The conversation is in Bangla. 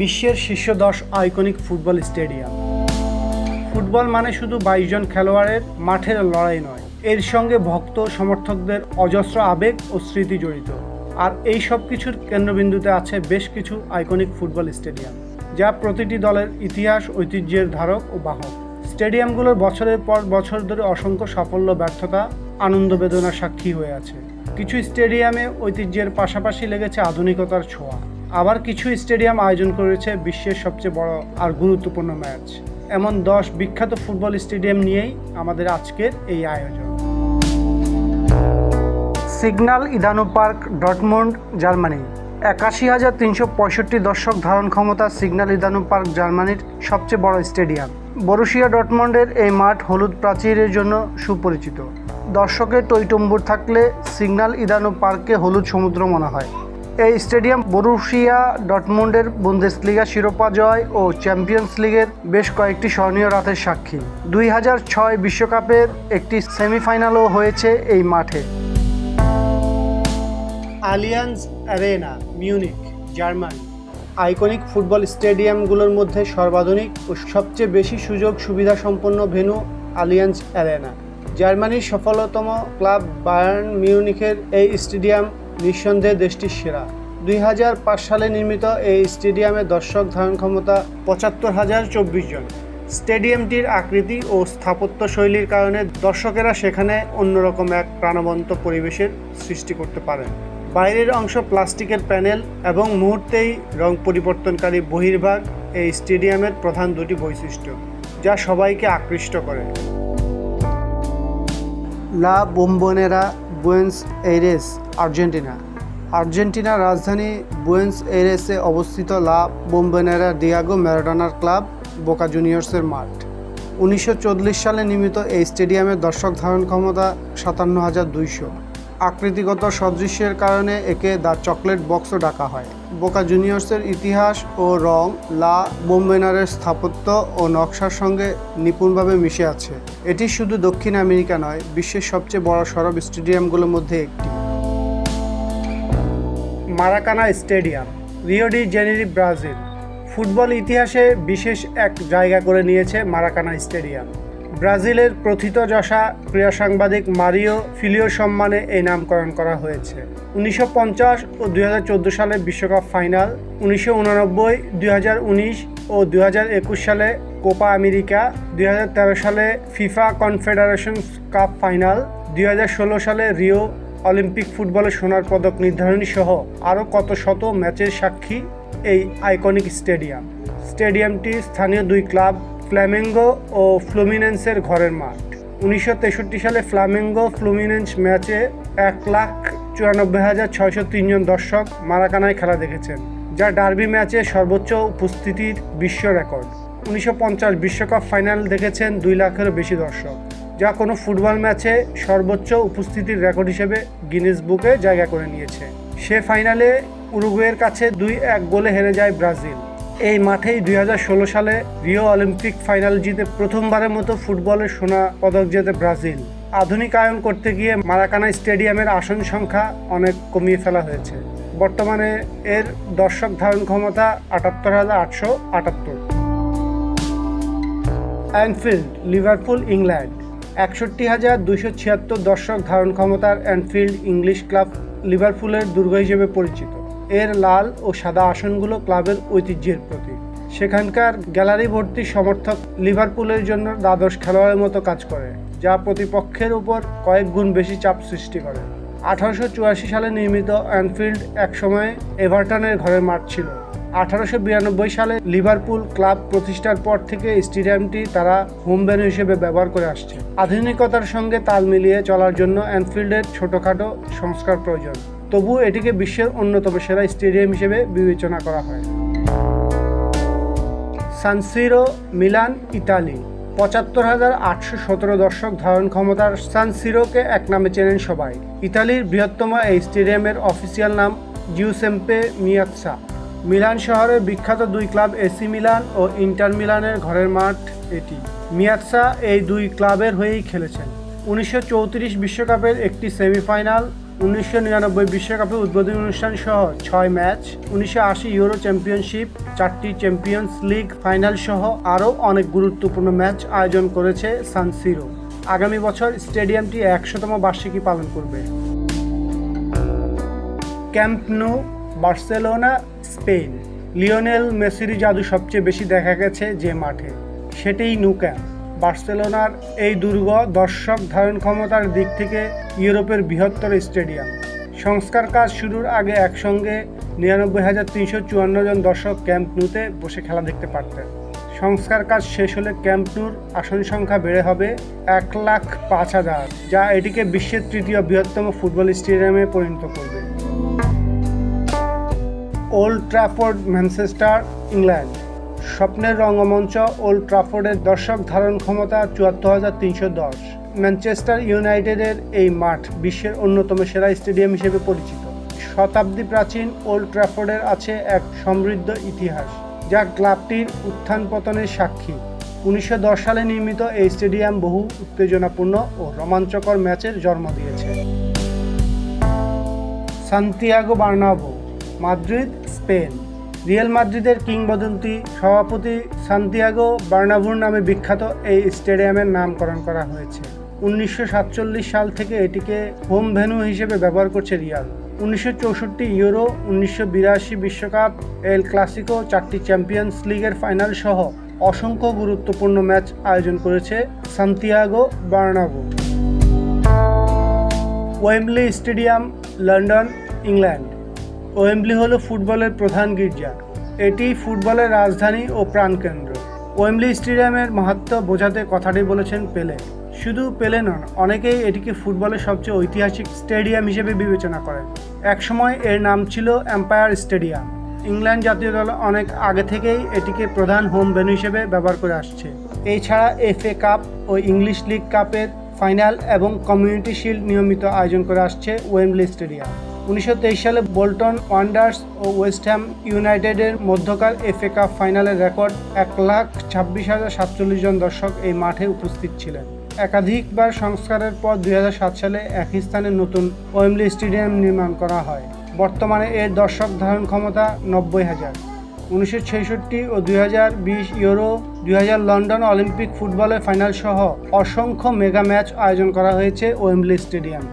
বিশ্বের শীর্ষ 10 আইকনিক ফুটবল স্টেডিয়াম। ফুটবল মানে শুধু 22 জন খেলোয়াড়ের মাঠের লড়াই নয়, এর সঙ্গে ভক্ত সমর্থকদের অজস্র আবেগ ও স্মৃতি জড়িত। আর এই সব কিছুর কেন্দ্রবিন্দুতে আছে বেশ কিছু আইকনিক ফুটবল স্টেডিয়াম, যা প্রতিটি দলের ইতিহাস ঐতিহ্যের ধারক ও বাহক। স্টেডিয়ামগুলোর বছরের পর বছর ধরে অসংখ্য সাফল্য, ব্যর্থতা, আনন্দ বেদনার সাক্ষী হয়ে আছে। কিছু স্টেডিয়ামে ঐতিহ্যের পাশাপাশি লেগেছে আধুনিকতার ছোঁয়া, আবার কিছু স্টেডিয়াম আয়োজন করেছে বিশ্বের সবচেয়ে বড় আর গুরুত্বপূর্ণ ম্যাচ। এমন 10 বিখ্যাত ফুটবল স্টেডিয়াম নিয়েই আমাদের আজকের এই আয়োজন। Signal Iduna park, Dortmund, Germany. 81,365 দর্শক ধারণ ক্ষমতা সিগন্যাল ইদানু পার্ক জার্মানির সবচেয়ে বড় স্টেডিয়াম। বরুশিয়া ডর্টমুন্ডের এই মাঠ হলুদ প্রাচীরের জন্য সুপরিচিত। দর্শকের টইটম্বুর থাকলে সিগন্যাল ইদানু পার্ককে হলুদ সমুদ্র মনে হয়। এই স্টেডিয়াম বরুশিয়া ডর্টমুন্ডের বুন্দেসলিগা শিরোপা জয় ও চ্যাম্পিয়ন্স লিগের বেশ কয়েকটি স্মরণীয় রাতের সাক্ষী। 2006 বিশ্বকাপের একটি সেমিফাইনালও হয়েছে এই মাঠে। Allianz arena, Munich, Germany. Iconic football স্টেডিয়ামগুলোর মধ্যে সর্বাধুনিক ও সবচেয়ে বেশি সুযোগ সুবিধা সম্পন্ন ভেন্যু আলিয়ান্স অ্যারেনা। জার্মানির সফলতম ক্লাব বায়ার্ন মিউনিখের এই স্টেডিয়াম নিঃসন্দেহে দেশটির সেরা। 2005 সালে নির্মিত এই স্টেডিয়ামে দর্শক ধারণ ক্ষমতা 75,024 জন। স্টেডিয়ামটির আকৃতি ও স্থাপত্য শৈলীর কারণে দর্শকেরা সেখানে অন্যরকম এক প্রাণবন্ত পরিবেশের সৃষ্টি করতে পারেন। বাইরের অংশ প্লাস্টিকের প্যানেল এবং মুহূর্তেই রং পরিবর্তনকারী বহির্ভাগ এই স্টেডিয়ামের প্রধান দুটি বৈশিষ্ট্য, যা সবাইকে আকৃষ্ট করে। লা বোম্বোনেরা, বুয়েন্স এইরেস, আর্জেন্টিনা। আর্জেন্টিনার রাজধানী বুয়েন্স এইরেসে অবস্থিত লা বোম্বোনেরা ডিয়েগো ম্যারাডোনার ক্লাব বোকা জুনিয়র্সের মাঠ। 1940 সালে নির্মিত এই স্টেডিয়ামের দর্শক ধারণ ক্ষমতা 57,200। আকৃতিগত সদৃশ্যের কারণে একে দ্য চকলেট বক্সও ডাকা হয়। বোকা জুনিয়র্সের ইতিহাস ও রং লা বোম্বোনেরার স্থাপত্য ও নকশার সঙ্গে নিপুণভাবে মিশে আছে। এটি শুধু দক্ষিণ আমেরিকা নয়, বিশ্বের সবচেয়ে বড় সরব স্টেডিয়ামগুলোর মধ্যে একটি। মারাকানা stadium, Rio de Janeiro, Brazil. Football ইতিহাসে বিশেষ এক জায়গা করে নিয়েছে মারাকানা স্টেডিয়াম। ব্রাজিলের প্রথিতযশা ক্রীড়া সাংবাদিক মারিও ফিলিওর সম্মানে এই নামকরণ করা হয়েছে। 1950 ও 2014 সালে বিশ্বকাপ ফাইনাল, 1989, 2019 ও 2021 সালে কোপা আমেরিকা, 2013 সালে ফিফা কনফেডারেশন কাপ ফাইনাল, 2016 সালে রিও অলিম্পিক ফুটবলে সোনার পদক নির্ধারণী সহ আরও কত শত ম্যাচের সাক্ষী এই আইকনিক স্টেডিয়াম। স্টেডিয়ামটি স্থানীয় দুই ক্লাব ফ্ল্যামেঙ্গো ও ফ্লুমিনেন্সের ঘরের মাঠ। 1963 সালে ফ্ল্যামেঙ্গো ফ্লুমিনেন্স ম্যাচে 1,94,603 জন দর্শক মারাকানায় খেলা দেখেছেন, যা ডার্বি ম্যাচে সর্বোচ্চ উপস্থিতির বিশ্ব রেকর্ড। 1950 বিশ্বকাপ ফাইনাল দেখেছেন 2 লাখেরও বেশি দর্শক, যা কোনো ফুটবল ম্যাচে সর্বোচ্চ উপস্থিতির রেকর্ড হিসেবে গিনেস বুকে জায়গা করে নিয়েছে। সে ফাইনালে উরুগুয়ের কাছে 2-1 গোলে হেরে যায় ব্রাজিল। এই মাঠেই 2016 সালে রিও অলিম্পিক ফাইনাল জিতে প্রথমবারের মতো ফুটবলের সোনা পদক জেতে ব্রাজিল। আধুনিকায়ন করতে গিয়ে মারাকানা স্টেডিয়ামের আসন সংখ্যা অনেক কমিয়ে ফেলা হয়েছে। বর্তমানে এর দর্শক ধারণ ক্ষমতা 78,878। Anfield, Liverpool, England. 61,276 দর্শক ধারণ ক্ষমতার অ্যানফিল্ড ইংলিশ ক্লাব লিভারপুলের দুর্গ হিসেবে পরিচিত। এর লাল ও সাদা আসনগুলো ক্লাবের ঐতিহ্যের প্রতীক। সেখানকার গ্যালারি ভর্তি সমর্থক লিভারপুলের জন্য দ্বাদশ খেলোয়াড়ের মতো কাজ করে, যা প্রতিপক্ষের উপর কয়েক গুণ বেশি চাপ সৃষ্টি করে। 1884 সালে নির্মিত অ্যানফিল্ড একসময় এভারটনের ঘরের মাঠ ছিল। 1892 সালে লিভারপুল ক্লাব প্রতিষ্ঠার পর থেকে স্টেডিয়ামটি তারা হোম ভেন্যু হিসেবে ব্যবহার করে আসছে। আধুনিকতার সঙ্গে তাল মিলিয়ে চলার জন্য অ্যানফিল্ডের ছোটোখাটো সংস্কার প্রয়োজন, তবুও এটিকে বিশ্বের অন্যতম সেরা স্টেডিয়াম হিসেবে বিবেচনা করা হয়। সান সিরো, মিলান, ইতালি। 75,817 দর্শক ধারণ ক্ষমতার সান সিরোকে এক নামে চেনেন সবাই। ইতালির বৃহত্তম এই স্টেডিয়ামের অফিসিয়াল নাম জিউসেপ্পে মিয়াৎসা। মিলান শহরের বিখ্যাত দুই ক্লাব এসি মিলান ও ইন্টার মিলানের ঘরের মাঠ এটি। মিয়াৎসা এই দুই ক্লাবের হয়েই খেলেছেন। 1934 বিশ্বকাপের একটি সেমিফাইনাল 1999 বিশ্বকাপে উদ্বোধনী অনুষ্ঠান সহ 6 ম্যাচ, 1980 ইউরো চ্যাম্পিয়নশিপ, 4টি চ্যাম্পিয়ন্স লিগ ফাইনাল সহ আরও অনেক গুরুত্বপূর্ণ ম্যাচ আয়োজন করেছে সান সিরো। আগামী বছর স্টেডিয়ামটি 100তম বার্ষিকী পালন করবে। Camp Nou, Barcelona, Spain. Lionel মেসির জাদু সবচেয়ে বেশি দেখা গেছে যে মাঠে, সেটিই ন্যু ক্যাম্প। বার্সেলোনার এই দুর্গ দর্শক ধারণ ক্ষমতার দিক থেকে ইউরোপের বৃহত্তর স্টেডিয়াম। সংস্কার কাজ শুরুর আগে একসঙ্গে 99,354 জন দর্শক ক্যাম্প ন্যুতে বসে খেলা দেখতে পারতেন। সংস্কার কাজ শেষ হলে ক্যাম্প ন্যুর আসন সংখ্যা বেড়ে হবে 1,05,000, যা এটিকে বিশ্বের তৃতীয় বৃহত্তম ফুটবল স্টেডিয়ামে পরিণত করবে। Old Trafford, Manchester, England. স্বপ্নের রঙ্গমঞ্চ ওল্ড ট্রাফোর্ডের দর্শক ধারণ ক্ষমতা 74,310। ম্যানচেস্টার ইউনাইটেডের এই মাঠ বিশ্বের অন্যতম সেরা স্টেডিয়াম হিসেবে পরিচিত। শতাব্দী প্রাচীন ওল্ড ট্রাফোর্ডের আছে এক সমৃদ্ধ ইতিহাস, যা ক্লাবটির উত্থান পতনের সাক্ষী। 1910 সালে নির্মিত এই স্টেডিয়াম বহু উত্তেজনাপূর্ণ ও রোমাঞ্চকর ম্যাচের জন্ম দিয়েছে। Santiago Bernabeu, Madrid, Spain. Real মাদ্রিদের কিংবদন্তি সভাপতি সান্তিয়াগো বার্নাব্যুর নামে বিখ্যাত এই স্টেডিয়ামের নামকরণ করা হয়েছে। 1947 সাল থেকে এটিকে হোম ভেন্যু হিসেবে ব্যবহার করছে রিয়াল। 1964 ইউরো, 1982 বিশ্বকাপ, এল ক্লাসিকো, 4টি চ্যাম্পিয়ন্স লিগের ফাইনাল সহ অসংখ্য গুরুত্বপূর্ণ ম্যাচ আয়োজন করেছে Santiago Bernabeu. Wembley stadium, London, England. Wembley হলো ফুটবলের প্রধান গির্জা। এটি ফুটবলের রাজধানী ও প্রাণকেন্দ্র। ওয়েম্বলি স্টেডিয়ামের মাহাত্ম্য বোঝাতে কথাটি বলেছেন পেলে। শুধু পেলে নন, অনেকেই এটিকে ফুটবলের সবচেয়ে ঐতিহাসিক স্টেডিয়াম হিসেবে বিবেচনা করেন। একসময় এর নাম ছিল এম্পায়ার স্টেডিয়াম। ইংল্যান্ড জাতীয় দল অনেক আগে থেকেই এটিকে প্রধান হোম ভেন্যু হিসেবে ব্যবহার করে আসছে। এছাড়া FA কাপ ও ইংলিশ লিগ কাপের ফাইনাল এবং কমিউনিটি শিল্ড নিয়মিত আয়োজন করে আসছে ওয়েম্বলি স্টেডিয়াম। 1923 সালে বোল্টন ওয়ান্ডার্স ও ওয়েস্ট হ্যাম ইউনাইটেডের মধ্যকার FA কাপ ফাইনালের রেকর্ড 1,26,047 জন দর্শক এই মাঠে উপস্থিত ছিলেন। একাধিকবার সংস্কারের পর 2007 সালে একই স্থানে নতুন ওয়েম্বলি স্টেডিয়াম নির্মাণ করা হয়। বর্তমানে এর দর্শক ধারণ ক্ষমতা 90,000। 1966 ও 2020 ইউরো, 2000 লন্ডন অলিম্পিক ফুটবলের ফাইনাল সহ অসংখ্য মেগা ম্যাচ আয়োজন করা হয়েছে ওয়েম্বলি স্টেডিয়াম।